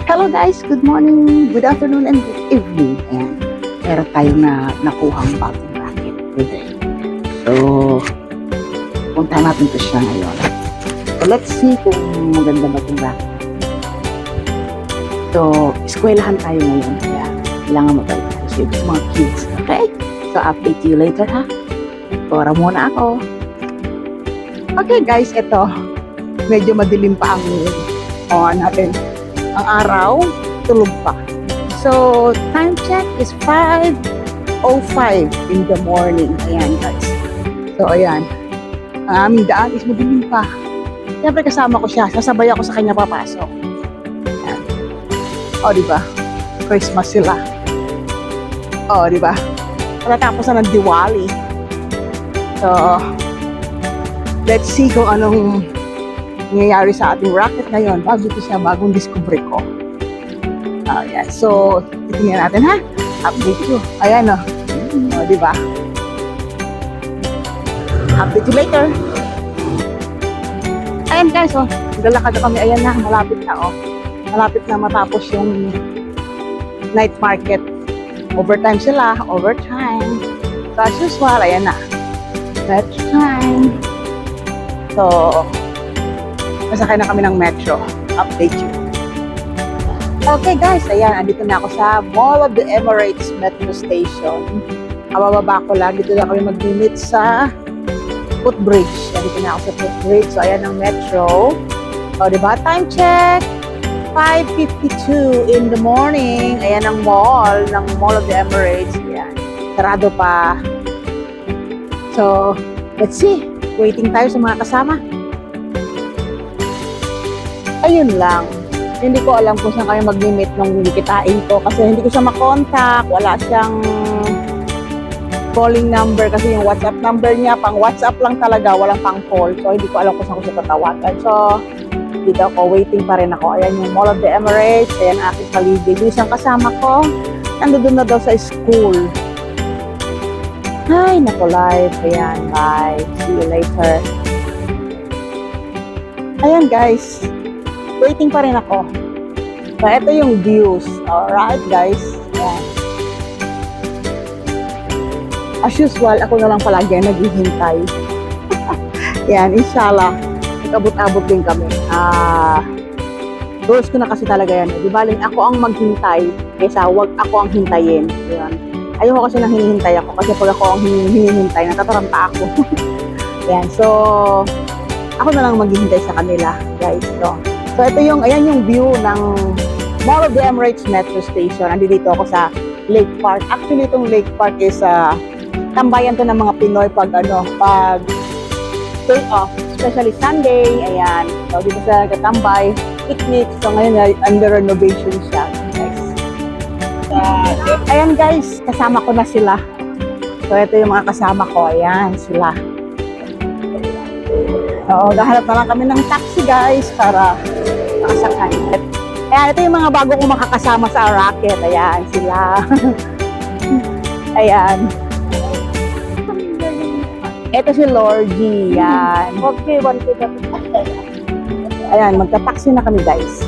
Hello guys, good morning, good afternoon, and good evening. Ayan, meron tayong nakuhang bagong racket today. So, punta natin to siya ngayon. So, let's see kung maganda ba itong racket. So, eskwelahan tayo ngayon, kaya kailangan mabalik tayo sa mga kids. Okay? So, update you later ha. Tora muna ako. Okay guys, ito. Medyo madilim pa ang natin. Ang araw, tulog pa. So, time check is 5:05 in the morning. Ayan, guys. So, ayan. Ang aming daan is madilim pa. Siyempre, kasama ko siya. Sasabay ako sa kanya papasok. Ayan. O, diba? Christmas sila. O, diba? Pagkatapos na ng Diwali. So, let's see kung anong nangyayari sa ating rocket ngayon. Bago ito siya, bagong discovery ko. Ayan. So, titingnan natin ha. Update you. Ayan o. O, diba? Update you later. Ayan guys, o. Naglalakad na kami. Ayan na, malapit na o. Malapit na matapos yung night market. Overtime sila. Overtime. So, as usual, ayan na. That's time. So, masakay na kami ng metro. Update you. Okay guys, ayan, andito na ako sa Mall of the Emirates Metro Station. Kabababa ko lang, dito na kami mag-meet sa footbridge. Andito na ako sa footbridge. So, ayan ang metro. O, diba? Time check. 5:52 in the morning. Ayan ang mall ng Mall of the Emirates. Ayan. Sarado pa. So, let's see. Waiting tayo sa mga kasama. Ayun lang. Hindi ko alam kung saan kayo mag-limit nung kitain ko kasi hindi ko siya makontak. Wala siyang calling number kasi yung WhatsApp number niya, pang WhatsApp lang talaga, walang pang call. So, hindi ko alam kung saan ko siya tatawagan. So, dito ako, waiting pa rin ako. Ayan yung Mall of the Emirates. Ayan aking paligid. Yung isang kasama ko, nandun na daw sa school. Ay, naku, live. Ayan, bye. See you later. Ayan, guys. Waiting pa rin ako. So, ito yung views. Alright, guys. Ayan. As usual, ako na lang palagi naghihintay. Yan, inshallah. Nag-abot-abot din kami. Rules ko na kasi talaga yan. Di baling ako ang maghintay kaysa wag ako ang hintayin. Yan. Ayoko kasi nang hinihintay ako. Kasi pag ako ang hinihintay, natataranta ako. Yan. So, ako na lang maghihintay sa kanila, guys. So, ito yung, ayan yung view ng Mall of the Emirates Metro Station. Andito ako sa Lake Park. Actually, itong Lake Park is tambayan to ng mga Pinoy pag day off. Especially Sunday. Ayan. So, dito sa katambay, picnic. So, ngayon, under renovation siya. Guys. Ayan guys, kasama ko na sila. So, ito yung mga kasama ko. Ayan, sila. Oo, gahanap na lang kami ng taxi guys para makasakay. Ayan, ito yung mga bago kong makakasama sa racket. Ayan, sila. Ayan. Ito si Lorgie. Ayan. Okay, 1, 2, 3. Ayan, magta-taxi na kami guys.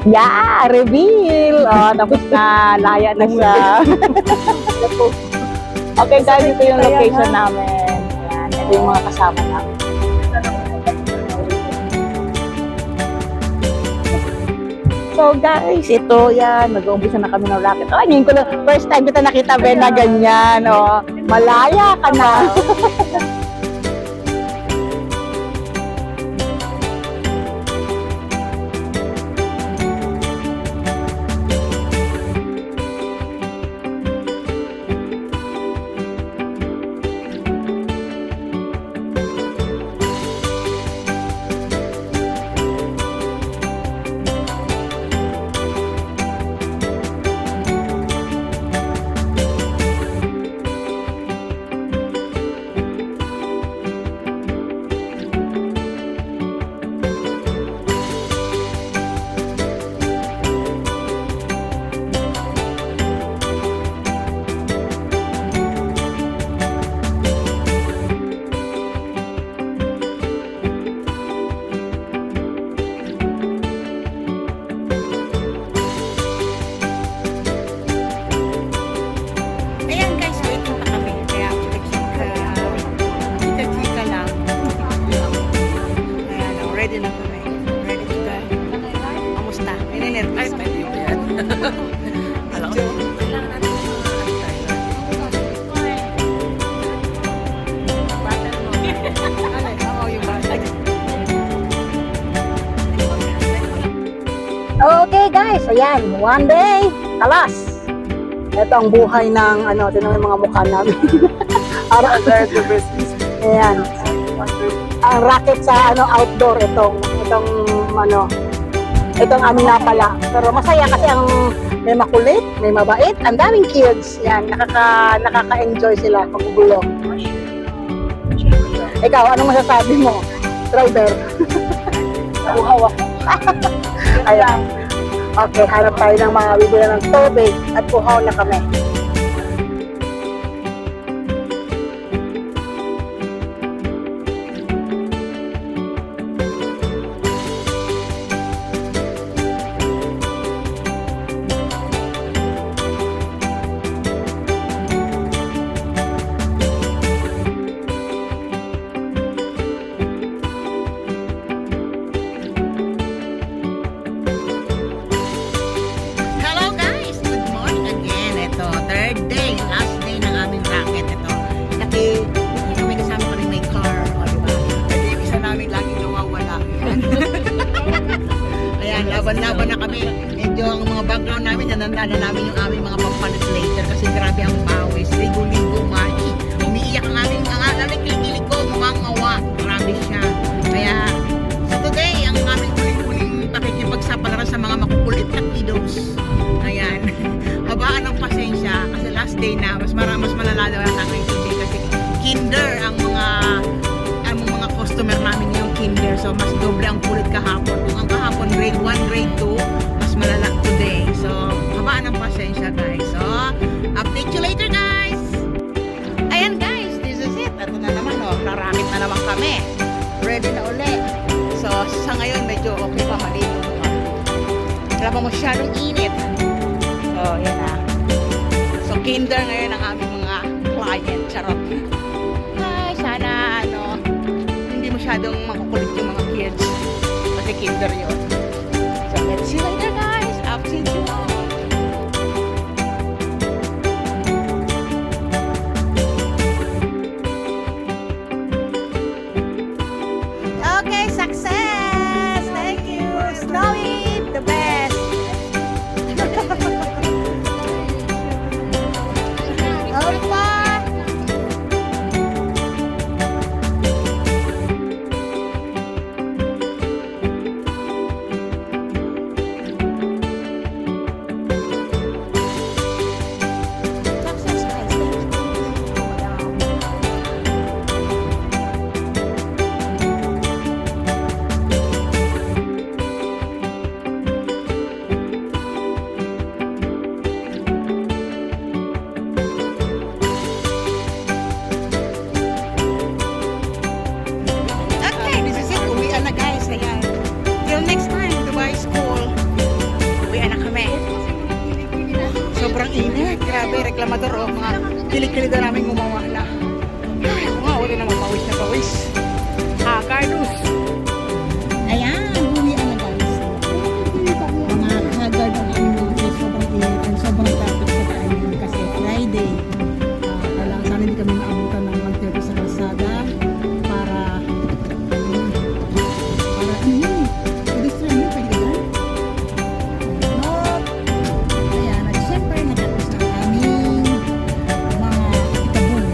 Yeah, reveal! Tapos na, laya na siya. Okay guys, ito yung location namin. Ayan, ito yung mga kasama namin. So guys, ito yan, nag-uumpisa na kami ng racket. Oh, ngayon ko lang, first time kita nakita, Ben, na ganyan. Malaya ka na. Alam ko, kailangan natin yung mga battle mo. Oo, yung battle. Okay guys, ayan, one day, kalas. Ito ang buhay ng, tinan mo yung mga mukha namin. Under the business. Ayan. Ang racket sa outdoor, itong aming napala. Pero masaya kasi may makulit, may mabait, ang daming kids. Yan, nakaka-enjoy sila pagbubulo. Ikaw, anong masasabi mo, driver? Uhaw ako. Ayan. Okay, hanap tayo ng mga bibili ng tubig at uhaw na kami. Hello guys! Good morning again. Ito, third day, last day ng aming racket. Ito, kasi hindi kami kasama pa rin may car. O, diba? Kasi yung isa namin lagi nawawala. Ayan. Ayan, laban-laban na kami. Medyo ang mga background namin, nananda na namin yung aming mga pampalit later kasi grabe ang pawis. Ligo-ligo much. Umiiyak ang aming kilig ko, ngumangawa. Grabe siya. Kaya, so today, ang aming huling-huling pakikipagsapalaran sa mga makukulit na kiddos. Ayan. Habaan ng pasensya kasi last day na mas malala daw ang nakaintindi kasi kinder ang mga customer namin yung kinder, so mas doble ang kulit kahapon. Kung ang kahapon grade 1, grade 2, mas malala today. So habaan ng pasensya guys. So update you later guys. Ayan guys, this is it. Ito na naman rarakit na naman kami. Ready na uli. So sa ngayon medyo okay pa, maligo pa. Wala pa masyadong init. So, yan na. So, kinder ngayon ang aming mga client. Charot. Ay, sana, hindi masyadong makukulit yung mga kids. Kasi kinder yun. So, let's see you later, guys. Update you all. Okay, success! Thank you! Snowy, the best! Sobrang init. Grabe, reklamador mga kilig-kilig na namin gumawa na. Ay, ako nga, wala naman pawis na pawis. Cardus. Ayan, bumian na guys. Mga haggard ang aming mga kids. Sobrang init and sobrang traffic sa daan kasi Friday. Kailangan sana hindi kami naabutan ng 1:30 sa kalsada para pedestrian yun, pwede ka dyan? Ayan, at syempre natapos na aming mga itabong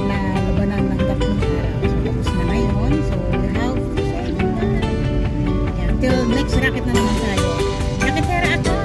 na labanan ng 3 araw. So tapos na ngayon. So we have to say goodbye. Ayan, till next racket na naman tayo. Raketera ako!